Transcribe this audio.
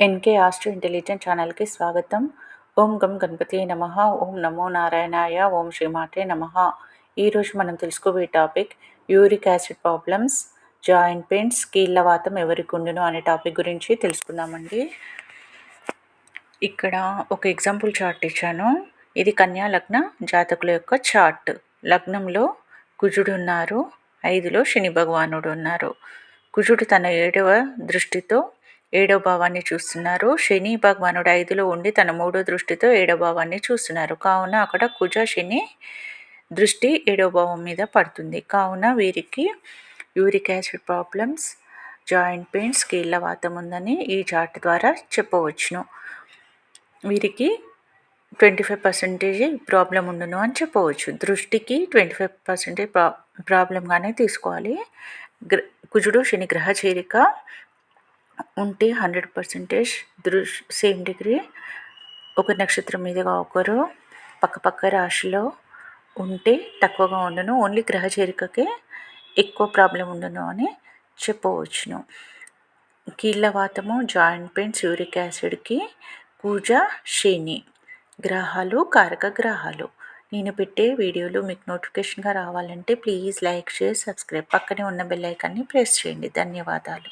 NK astro intelligent ఛానల్కి స్వాగతం. ఓం గం గణపతి నమః. ఓం నమో నారాయణాయ. ఓం శ్రీమాతే నమః. ఈరోజు మనం తెలుసుకోబోయే topic uric acid problems, joint pains, కీళ్ళవాతం ఎవరికి ఉండును అనే టాపిక్ గురించి తెలుసుకుందామండి. ఇక్కడ ఒక ఎగ్జాంపుల్ చార్ట్ ఇచ్చాను. ఇది కన్యా లగ్న జాతకుల యొక్క చార్ట్. లగ్నంలో కుజుడు ఉన్నారు, 5లో శని భగవానుడు ఉన్నారు. కుజుడు తన 7వ దృష్టితో 7వ భావాన్ని చూస్తున్నారు. శని భగవానుడు 5లో ఉండి తన 3వ దృష్టితో 7వ భావాన్ని చూస్తున్నారు. కావున అక్కడ కుజ శని దృష్టి 7వ భావం మీద పడుతుంది. కావున వీరికి uric acid problems, joint pains, కీళ్ళవాతం ఉందని ఈ చార్ట్ ద్వారా చెప్పవచ్చును. వీరికి 25% ప్రాబ్లం ఉండును అని చెప్పవచ్చు. దృష్టికి 25% ప్రాబ్లంగానే తీసుకోవాలి. కుజుడు శని గ్రహ చేరిక ఉంటే 100% సేమ్ డిగ్రీ, ఒక నక్షత్రం మీదుగా ఒకరు పక్కపక్క రాశిలో ఉంటే తక్కువగా ఉండును. ఓన్లీ గ్రహ చేరికకే ఎక్కువ ప్రాబ్లం ఉండును అని చెప్పవచ్చును. కీళ్ళవాతము, జాయింట్ పెయిన్స్, యూరిక్ యాసిడ్కి కుజ శని గ్రహాలు కారక గ్రహాలు. నేను పెట్టే వీడియోలు మీకు నోటిఫికేషన్గా రావాలంటే ప్లీజ్ లైక్, షేర్, సబ్స్క్రైబ్. పక్కనే ఉన్న బెల్ ఐకాన్ని ప్రెస్ చేయండి. ధన్యవాదాలు.